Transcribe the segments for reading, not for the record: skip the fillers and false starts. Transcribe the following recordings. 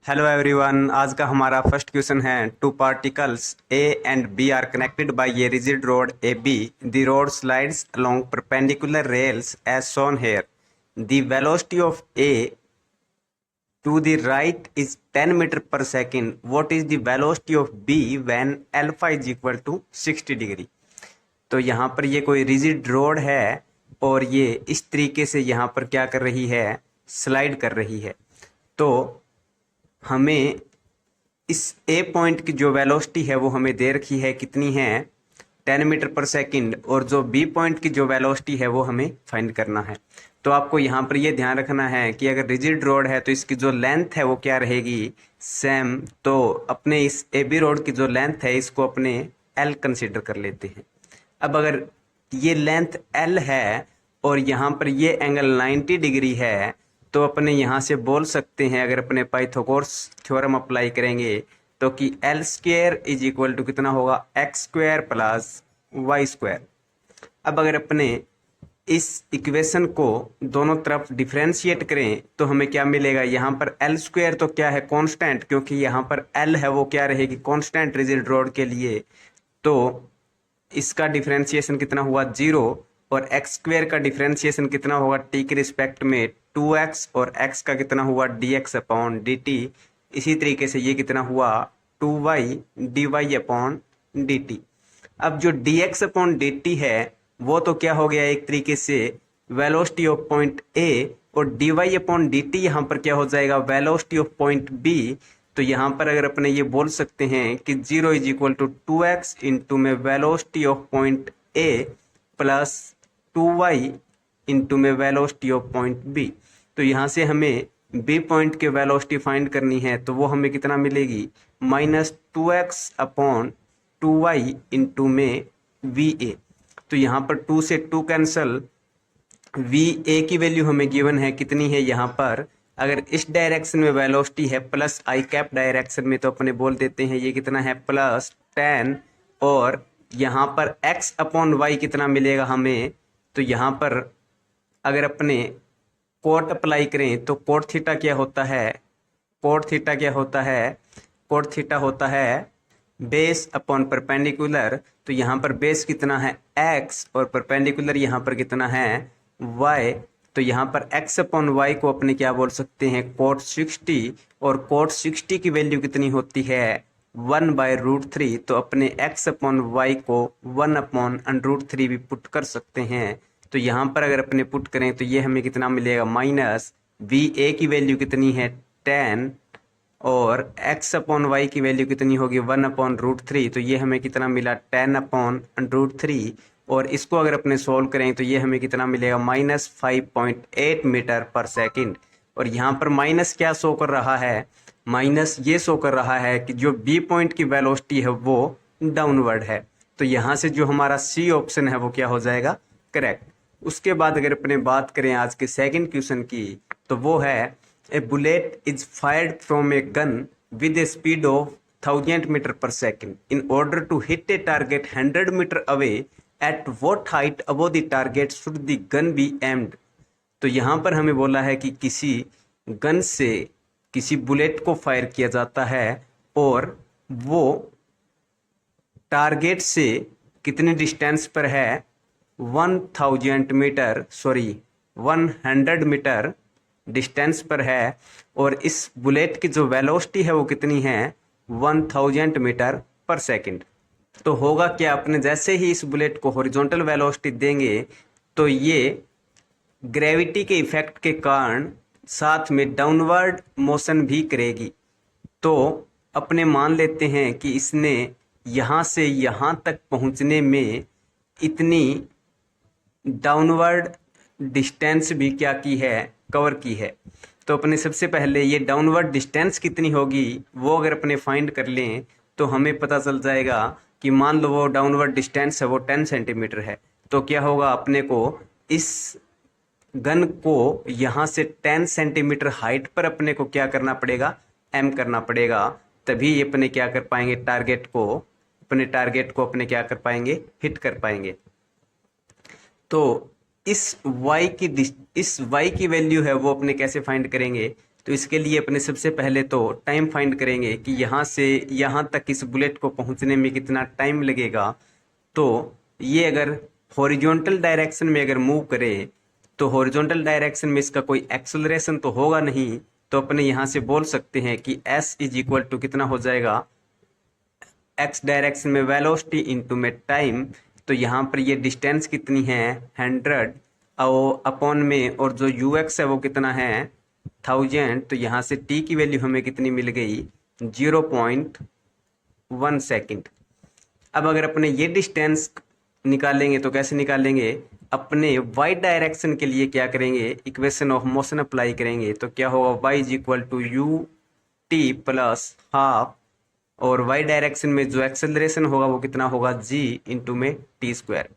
Hello everyone. आज का हमारा फर्स्ट क्वेश्चन है two particles A and B are connected by a rigid rod A B. The rod slides along perpendicular rails as shown here. The velocity of A to the right is 10 meter per second. What is the velocity of B when alpha is equal to 60 degree. तो यहाँ पर ये कोई rigid road है और ये इस तरीके से यहाँ पर क्या कर रही है, स्लाइड कर रही है। तो हमें इस ए पॉइंट की जो वेलोसिटी है वो हमें दे रखी है, कितनी है, 10 मीटर पर सेकंड, और जो बी पॉइंट की जो वेलोसिटी है वो हमें फाइंड करना है। तो आपको यहाँ पर ये ध्यान रखना है कि अगर रिजिड रोड है तो इसकी जो लेंथ है वो क्या रहेगी, सेम। तो अपने इस ए बी रोड की जो लेंथ है इसको अपने एल कंसिडर कर लेते हैं। अब अगर ये लेंथ एल है और यहाँ पर ये एंगल 90 डिग्री है तो अपने यहाँ से बोल सकते हैं, अगर अपने पाइथागोरस थ्योरम अप्लाई करेंगे तो कि L square is equal to कितना होगा, X square plus Y square. अब अगर अपने इस इक्वेशन को दोनों तरफ डिफरेंशिएट करें तो हमें क्या मिलेगा, यहाँ पर एल स्क्वायर तो क्या है, कांस्टेंट, क्योंकि यहाँ पर एल है वो क्या रहेगी, कांस्टेंट रिजिड रोड के लिए। तो इसका डिफरेंशिएशन कितना हुआ, 0, और एक्स स्क्वायर का डिफरेंशिएशन कितना होगा टी के रिस्पेक्ट में 2x, और x का कितना हुआ dx अपॉन dt। इसी तरीके से ये कितना हुआ 2y dy अपॉन dt। अब जो dx अपॉन dt है वो तो क्या हो गया, एक तरीके से वेलोसिटी ऑफ पॉइंट A, और dy अपॉन dt यहाँ पर क्या हो जाएगा, वेलोसिटी ऑफ पॉइंट B। तो यहाँ पर अगर अपने ये बोल सकते हैं कि 0 is equal to 2x into में velocity of point A plus 2y into में वेलोसिटी ऑफ पॉइंट B। तो यहाँ से हमें B पॉइंट के वेलोसिटी फाइंड करनी है, तो वो हमें कितना मिलेगी, -2x अपॉन 2y इंटू में VA। तो यहाँ पर 2 से 2 कैंसल, VA की वैल्यू हमें गिवन है, कितनी है यहाँ पर, अगर इस डायरेक्शन में वेलोसिटी है प्लस आई कैप डायरेक्शन में तो अपने बोल देते हैं ये कितना है +10, और यहाँ पर x अपॉन y कितना मिलेगा हमें। तो यहाँ पर अगर अपने कोट अप्लाई करें तो कोट थीटा क्या होता है, कोट थीटा क्या होता है, कोट थीटा होता है बेस अपॉन परपेंडिकुलर। तो यहाँ पर बेस कितना है x और परपेंडिकुलर यहाँ पर कितना है y। तो यहाँ पर x अपॉन y को अपने क्या बोल सकते हैं, कोट 60, और कोट 60 की वैल्यू कितनी होती है 1/√3। तो अपने x अपॉन y को 1/√3 भी पुट कर सकते हैं। तो यहाँ पर अगर अपने पुट करें तो ये हमें कितना मिलेगा, माइनस VA की वैल्यू कितनी है 10, और x अपॉन वाई की वैल्यू कितनी होगी 1/√3। तो ये हमें कितना मिला 10/√3, और इसको अगर अपने सोल्व करें तो ये हमें कितना मिलेगा, -5.8 मीटर पर सेकंड। और यहाँ पर माइनस क्या शो कर रहा है, माइनस ये शो कर रहा है कि जो बी पॉइंट की वेलोसिटी है वो डाउनवर्ड है। तो यहाँ से जो हमारा सी ऑप्शन है वो क्या हो जाएगा, करेक्ट। उसके बाद अगर अपने बात करें आज के सेकंड क्वेश्चन की, तो वो है a bullet is fired from a gun with a speed of 1000 metre per second in order to hit a target 100 metre away. At what height above the target should the gun be aimed. तो यहाँ पर हमें बोला है कि किसी gun से किसी बुलेट को फायर किया जाता है और वो टारगेट से कितने डिस्टेंस पर है, 100 मीटर डिस्टेंस पर है, और इस बुलेट की जो वेलोसिटी है वो कितनी है 1000 मीटर पर सेकंड। तो होगा क्या, अपने जैसे ही इस बुलेट को हॉरिजॉन्टल वेलोसिटी देंगे तो ये ग्रेविटी के इफेक्ट के कारण साथ में डाउनवर्ड मोशन भी करेगी। तो अपने मान लेते हैं कि इसने यहाँ से यहाँ तक पहुँचने में इतनी डाउनवर्ड डिस्टेंस भी क्या की है, कवर की है। तो अपने सबसे पहले ये डाउनवर्ड डिस्टेंस कितनी होगी वो अगर अपने फाइंड कर लें तो हमें पता चल जाएगा कि मान लो वो डाउनवर्ड डिस्टेंस है वो 10 सेंटीमीटर है। तो क्या होगा, अपने को इस गन को यहाँ से 10 सेंटीमीटर हाइट पर अपने को क्या करना पड़ेगा, एम करना पड़ेगा। तभी अपने क्या कर पाएंगे, टारगेट को अपने क्या कर पाएंगे, हिट कर पाएंगे। तो इस y की वैल्यू है वो अपने कैसे फाइंड करेंगे, तो इसके लिए अपने सबसे पहले तो टाइम फाइंड करेंगे कि यहाँ से यहाँ तक इस बुलेट को पहुँचने में कितना टाइम लगेगा। तो ये अगर हॉरिजॉन्टल डायरेक्शन में अगर मूव करे तो हॉरिजॉन्टल डायरेक्शन में इसका कोई एक्सेलरेशन तो होगा नहीं, तो अपने यहाँ से बोल सकते हैं कि s इज इक्वल टू कितना हो जाएगा, x डायरेक्शन में वेलोसिटी इंटू में टाइम। तो यहाँ पर ये डिस्टेंस कितनी है 100 और अपॉन में, और जो ux है वो कितना है 1000। तो यहाँ से t की वैल्यू हमें कितनी मिल गई 0.1 सेकेंड। अब अगर अपने ये डिस्टेंस निकालेंगे तो कैसे निकालेंगे, अपने y डायरेक्शन के लिए क्या करेंगे, इक्वेशन ऑफ मोशन अप्लाई करेंगे। तो क्या होगा y is equal to u t plus half, और y डायरेक्शन में जो एक्सेलरेशन होगा वो कितना होगा g इंटू में टी स्क्वायर।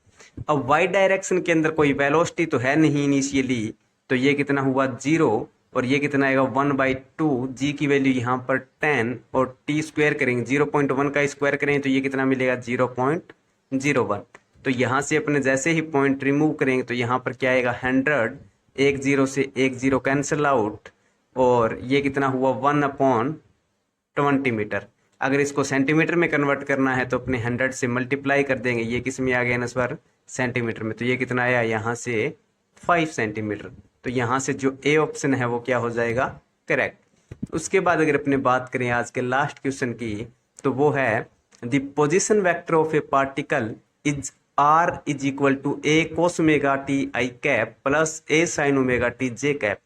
अब y डायरेक्शन के अंदर कोई वेलोसिटी तो है नहीं इनिशियली, तो ये कितना हुआ 0, और ये कितना आएगा 1/2, g की वैल्यू यहाँ पर 10 और t स्क्वायर करेंगे 0.1 का स्क्वायर करेंगे तो ये कितना मिलेगा 0.01। तो यहाँ से अपने जैसे ही पॉइंट रिमूव करेंगे तो यहाँ पर क्या आएगा 100, एक जीरो से एक जीरो कैंसिल आउट, और ये कितना हुआ 1/20 मीटर। अगर इसको सेंटीमीटर में कन्वर्ट करना है तो अपने 100 से मल्टीप्लाई कर देंगे, ये किस में आ गया ना सर सेंटीमीटर में, तो ये कितना आया यहाँ से 5 सेंटीमीटर। तो यहाँ से जो ए ऑप्शन है वो क्या हो जाएगा करेक्ट। उसके बाद अगर अपने बात करें आज के लास्ट क्वेश्चन की, तो वो है the position vector of a particle is r is equal to a cos omega t i cap plus a sin omega t j cap.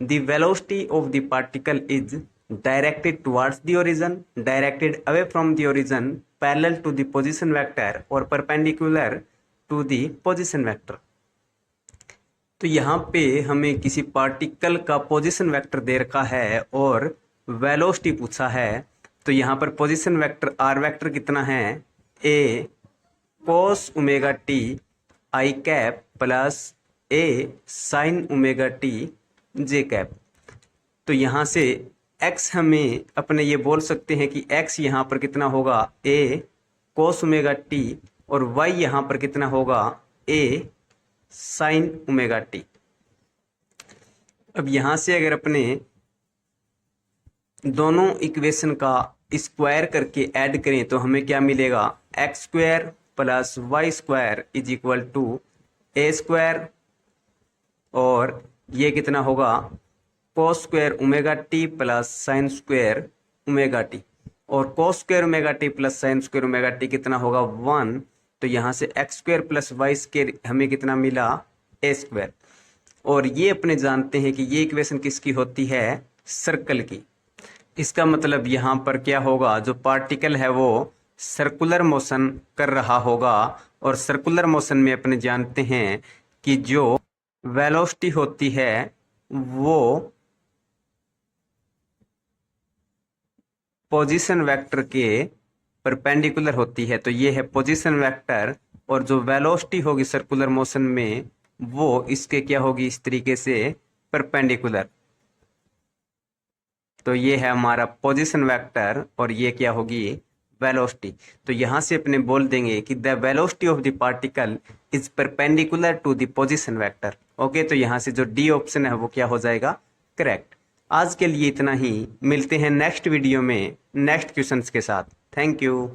The velocity of the particle is directed towards the origin, directed away from the origin, parallel to the position vector or perpendicular to the position vector। तो यहाँ पे हमें किसी particle का position vector दे रखा है और velocity पूछा है। तो यहाँ पर पोजीशन वेक्टर आर वेक्टर कितना है a cos omega t i cap plus a sin omega t j cap. तो यहाँ से x हमें अपने ये बोल सकते हैं कि x यहाँ पर कितना होगा a cos ओमेगा t, और y यहाँ पर कितना होगा a sin ओमेगा t। अब यहाँ से अगर अपने दोनों इक्वेशन का स्क्वायर करके ऐड करें तो हमें क्या मिलेगा, x square plus Y square is equal to a square, और ये कितना होगा cos square omega t plus sine square omega t, और cos square omega t plus sine square omega t कितना होगा 1। तो यहाँ से x square plus Y square हमें कितना मिला ए स्क्वायर। और ये अपने जानते हैं कि ये इक्वेशन किसकी होती है सर्कल की। इसका मतलब यहाँ पर क्या होगा, जो पार्टिकल है वो सर्कुलर मोशन कर रहा होगा, और सर्कुलर मोशन में अपने जानते हैं कि जो वेलोसिटी होती है वो पोजीशन वेक्टर के परपेंडिकुलर होती है। तो ये है पोजीशन वेक्टर, और जो वेलोसिटी होगी सर्कुलर मोशन में वो इसके क्या होगी इस तरीके से परपेंडिकुलर। तो ये है हमारा पोजीशन वेक्टर और ये क्या होगी वेलोसिटी। तो यहाँ से अपने बोल देंगे कि the velocity of the particle is perpendicular to the position vector. Okay, तो यहाँ से जो डी ऑप्शन है वो क्या हो जाएगा करेक्ट। आज के लिए इतना ही, मिलते हैं नेक्स्ट वीडियो में नेक्स्ट क्वेश्चंस के साथ। Thank you.